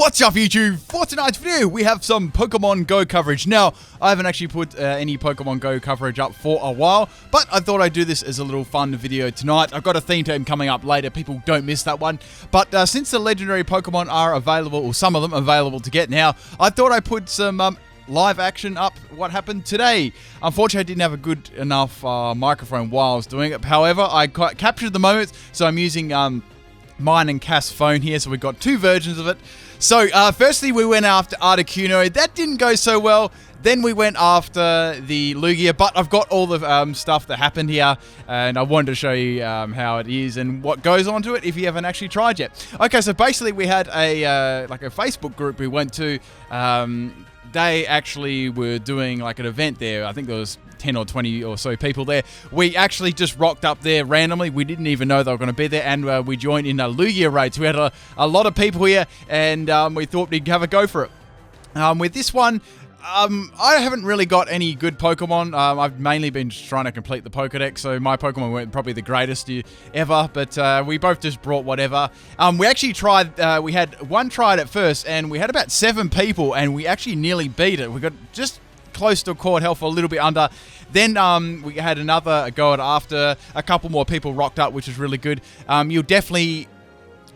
What's up YouTube? For tonight's video we have some Pokemon Go coverage. Now, I haven't actually put any Pokemon Go coverage up for a while, but I thought I'd do this as a little fun video tonight. I've got a theme team coming up later, people don't miss that one. But since the legendary Pokemon are available, or some of them available to get now, I thought I'd put some live action up what happened today. Unfortunately, I didn't have a good enough microphone while I was doing it. However, I captured the moments, so I'm using mine and Cass' phone here, so we've got two versions of it. So, firstly, we went after Articuno. That didn't go so well. Then we went after the Lugia, but I've got all the stuff that happened here, and I wanted to show you how it is and what goes on to it if you haven't actually tried yet. Okay, so basically we had a like a Facebook group we went to. They actually were doing like an event there. I think there was 10 or 20 or so people there. We actually just rocked up there randomly. We didn't even know they were going to be there, and we joined in a Lugia raid. So we had a lot of people here, and we thought we'd have a go for it. With this one, I haven't really got any good Pokemon. I've mainly been just trying to complete the Pokedex, so my Pokemon weren't probably the greatest ever, but we both just brought whatever. We actually tried, we had one tried at first, and we had about 7 people, and we actually nearly beat it. We got just close to core health, a little bit under. Then we had another go at after. A couple more people rocked up, which was really good. You'll definitely...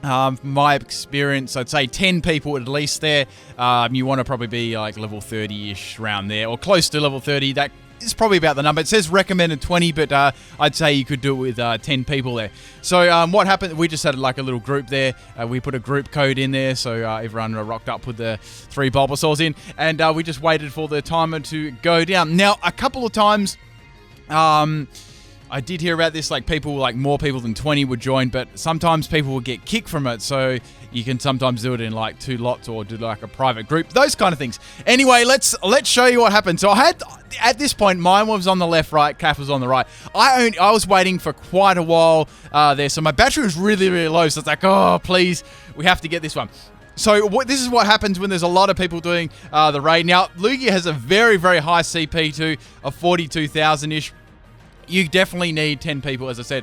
from my experience, I'd say 10 people at least there. You want to probably be like level 30-ish around there, or close to level 30. That is probably about the number. It says recommended 20, but I'd say you could do it with 10 people there. So what happened, we just had like a little group there. We put a group code in there, so everyone rocked up with the 3 Bulbasaurs in, and we just waited for the timer to go down. Now, a couple of times... I did hear about this, like people, like more people than 20 would join, but sometimes people would get kicked from it, so you can sometimes do it in like 2 lots or do like a private group, those kind of things. Anyway, let's show you what happened. So I had, at this point, mine was on the left, right, Kath was on the right. I was waiting for quite a while there, so my battery was really, really low, so it's like, oh, please, we have to get this one. So this is what happens when there's a lot of people doing the raid. Now, Lugia has a very, very high CP too, of 42,000-ish. You definitely need 10 people, as I said.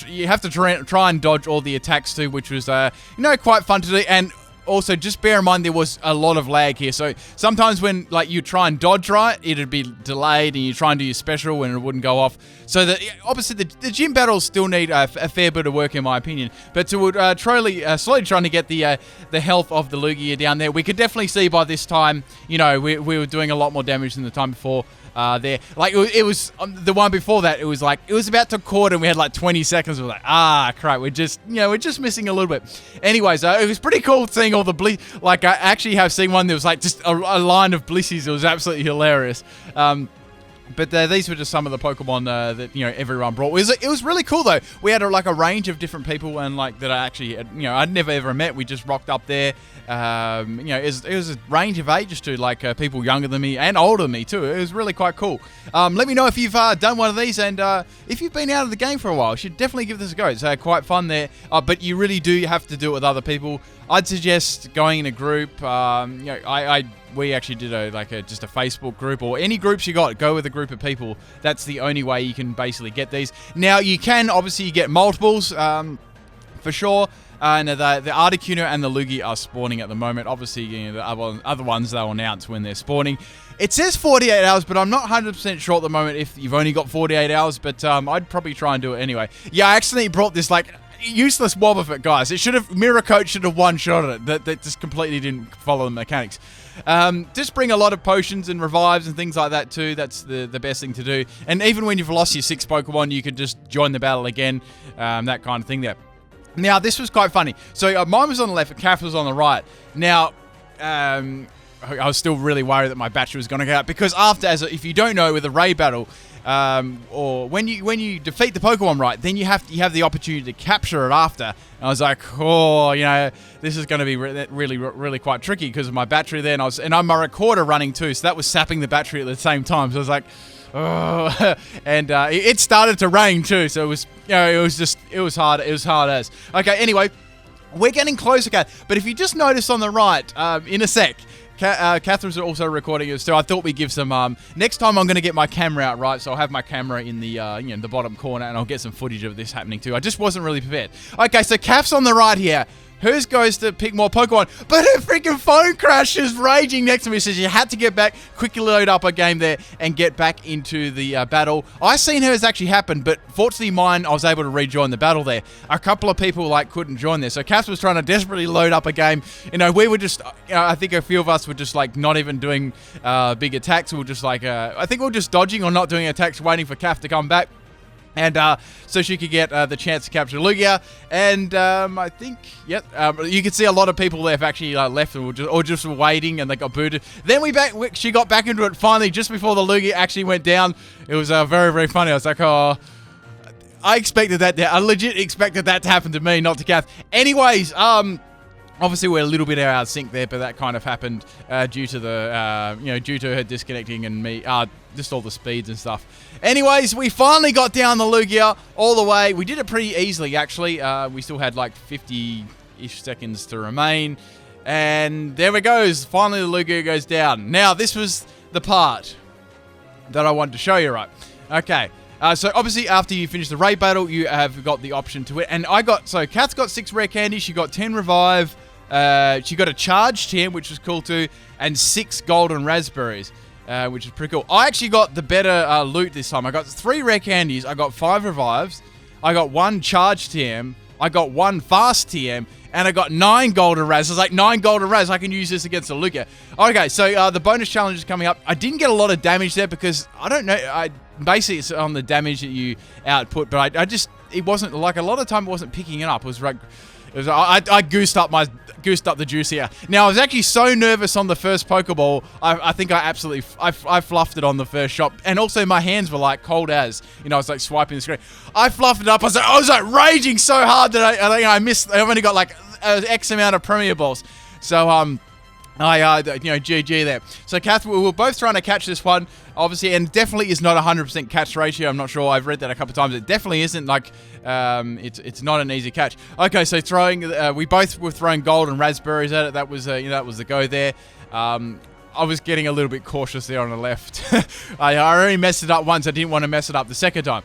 You have to try and dodge all the attacks too, which was, quite fun to do. And also, just bear in mind there was a lot of lag here. So sometimes when like you try and dodge right, it'd be delayed, and you try and do your special and it wouldn't go off. So obviously the gym battles still need a fair bit of work, in my opinion. But to slowly trying to get the health of the Lugia down there, we could definitely see by this time, we were doing a lot more damage than the time before. There, like it was the one before that. It was about to quarter, and we had like 20 seconds. We're like, crap, we're just missing a little bit. Anyways, it was pretty cool seeing all the bliss. Like I actually have seen one that was like just a line of blissies. It was absolutely hilarious. But these were just some of the Pokemon that everyone brought. It was really cool though. We had a range of different people, and like that I actually I'd never ever met. We just rocked up there. It was a range of ages too, like people younger than me and older than me too. It was really quite cool. Let me know if you've done one of these, and if you've been out of the game for a while, you should definitely give this a go. It's quite fun there. But you really do have to do it with other people. I'd suggest going in a group. We actually did just a Facebook group, or any groups you got, go with a group of people. That's the only way you can basically get these. Now, you can obviously get multiples, for sure. And the Articuno and the Lugia are spawning at the moment. Obviously, the other ones, they'll announce when they're spawning. It says 48 hours, but I'm not 100% sure at the moment if you've only got 48 hours, but I'd probably try and do it anyway. Yeah, I accidentally brought this, useless Wobbuffet, guys. Mirror Coat should have one-shotted it. That just completely didn't follow the mechanics. Just bring a lot of potions and revives and things like that too. That's the best thing to do. And even when you've lost your 6 Pokemon, you could just join the battle again. That kind of thing there. Now, this was quite funny. So, mine was on the left, and Kath was on the right. Now, I was still really worried that my battery was going to go out, because if you don't know, with a raid battle, or when you defeat the Pokemon right, then you have the opportunity to capture it after. And I was like, this is going to be really, really quite tricky because of my battery there, and I'm a recorder running too, so that was sapping the battery at the same time. So I was like, oh, and it started to rain too, so it was it was hard as. Okay, anyway, we're getting closer, okay, but if you just notice on the right, in a sec, Catherine's also recording it, so I thought we'd give some, next time I'm going to get my camera out, right, so I'll have my camera in the, the bottom corner, and I'll get some footage of this happening too. I just wasn't really prepared. Okay, so Kath's on the right here. Hers goes to pick more Pokemon, but her freaking phone crashes, raging next to me. So she had to get back, quickly load up a game there, and get back into the battle. I seen hers actually happen, but fortunately mine, I was able to rejoin the battle there. A couple of people like couldn't join there, so Cass was trying to desperately load up a game. You know, we were just, I think a few of us were just like not even doing big attacks. We were just like, I think we were just dodging or not doing attacks, waiting for Kath to come back. And so she could get the chance to capture Lugia. And I think, yep, you can see a lot of people there have actually left or just were waiting and they got booted. Then she got back into it finally just before the Lugia actually went down. It was very, very funny. I was like, oh, I expected that. I legit expected that to happen to me, not to Kath. Anyways, obviously, we're a little bit out of sync there, but that kind of happened due to the, due to her disconnecting and me, just all the speeds and stuff. Anyways, we finally got down the Lugia all the way. We did it pretty easily, actually. We still had like 50-ish seconds to remain. And there it goes. Finally, the Lugia goes down. Now, this was the part that I wanted to show you, right? Okay. So obviously after you finish the raid battle, you have got the option to it. And so Kath's got 6 rare candies, she got 10 revive, she got a charge 10, which was cool too, and 6 golden raspberries, which is pretty cool. I actually got the better loot this time. I got 3 rare candies, I got 5 revives, I got 1 charge TM, I got 1 fast TM, and I got 9 golden raz. I was like, 9 golden raz, I can use this against the Lugia. Okay, so the bonus challenge is coming up. I didn't get a lot of damage there because, I don't know, basically it's on the damage that you output, but it wasn't, like a lot of time it wasn't picking it up. It was like, I goosed up the juice here. Now, I was actually so nervous on the first Pokeball, I think I absolutely, I fluffed it on the first shot. And also my hands were like cold as, I was like swiping the screen. I fluffed it up, I was like raging so hard that I've only got like X amount of Premier Balls. So, GG there. So, Kath, we were both trying to catch this one, obviously, and definitely is not 100% catch ratio. I'm not sure. I've read that a couple of times. It definitely isn't like, it's not an easy catch. Okay, so we both were throwing golden raspberries at it. That was the go there. I was getting a little bit cautious there on the left. I already messed it up once. I didn't want to mess it up the second time.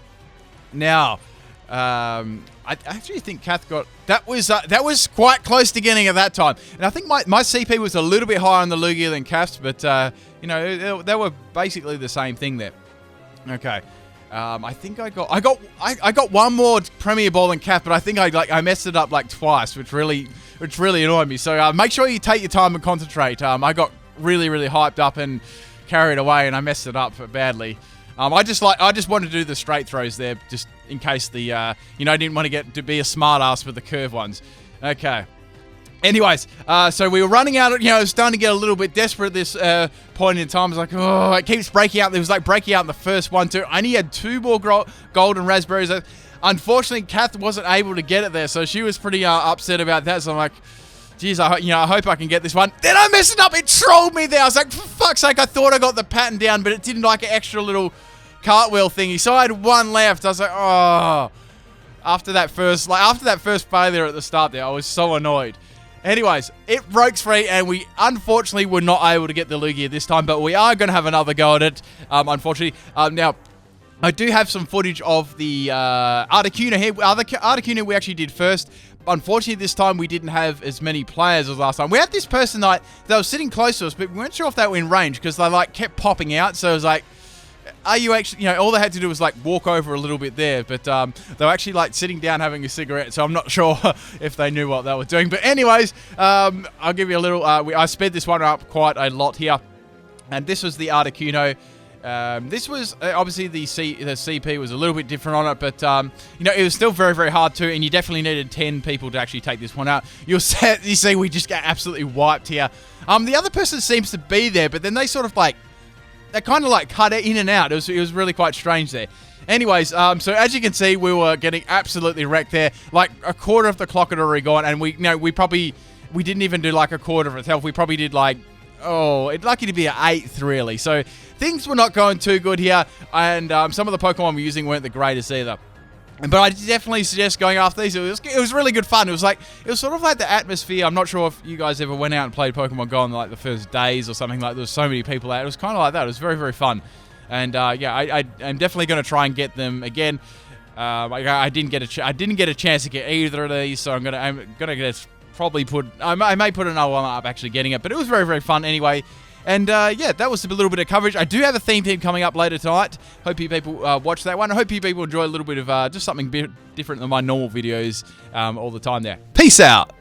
Now, I actually think Kath got that was quite close to getting at that time, and I think my CP was a little bit higher on the Lugia than Kath's, but they were basically the same thing there. Okay, I think I got one more Premier Ball than Kath, but I think I messed it up like twice, which really annoyed me. So make sure you take your time and concentrate. I got really hyped up and carried away, and I messed it up badly. I just wanted to do the straight throws there, just in case I didn't want to be a smart ass with the curve ones. Okay. Anyways, so we were running out, it was starting to get a little bit desperate at this point in time. I was like, oh, it keeps breaking out. It was like breaking out in the first one, too. I only had 2 more golden raspberries. Unfortunately, Kath wasn't able to get it there, so she was pretty upset about that. So I'm like, geez, I hope I can get this one. Then I messed it up. It trolled me there. I was like, for fuck's sake, I thought I got the pattern down, but it didn't like an extra little cartwheel thingy. So I had 1 left. I was like, oh. After that first failure at the start there, I was so annoyed. Anyways, it broke free, and we unfortunately were not able to get the Lugia this time, but we are going to have another go at it, unfortunately. Now, I do have some footage of the Articuno here. Articuno we actually did first. Unfortunately, this time we didn't have as many players as last time. We had this person that was sitting close to us, but we weren't sure if they were in range because they like kept popping out. So it was like, are you actually, all they had to do was like walk over a little bit there, but they were actually like sitting down having a cigarette, so I'm not sure if they knew what they were doing. But anyways, I'll give you a little, I sped this one up quite a lot here, and this was the Articuno. This was obviously the CP was a little bit different on it, but it was still very hard to, and you definitely needed 10 people to actually take this one out. You see, we just got absolutely wiped here. The other person seems to be there, but then they sort of like, they kind of like cut it in and out. It was really quite strange there. Anyways, so as you can see, we were getting absolutely wrecked there. Like a quarter of the clock had already gone, and we didn't even do like a quarter of its health. We probably did like, it'd lucky to be an 8th really. So things were not going too good here, and some of the Pokemon we're using weren't the greatest either. But I definitely suggest going after these. It was really good fun. It was sort of like the atmosphere. I'm not sure if you guys ever went out and played Pokemon Go on like the first days or something. Like there was so many people out. It was kind of like that. It was very fun. And I'm definitely going to try and get them again. I didn't get a chance to get either of these, so I'm gonna probably I may put another one up actually getting it, but it was very, very fun anyway. And yeah, that was a little bit of coverage. I do have a theme team coming up later tonight. Hope you people watch that one. I hope you people enjoy a little bit of just something different than my normal videos all the time there. Peace out.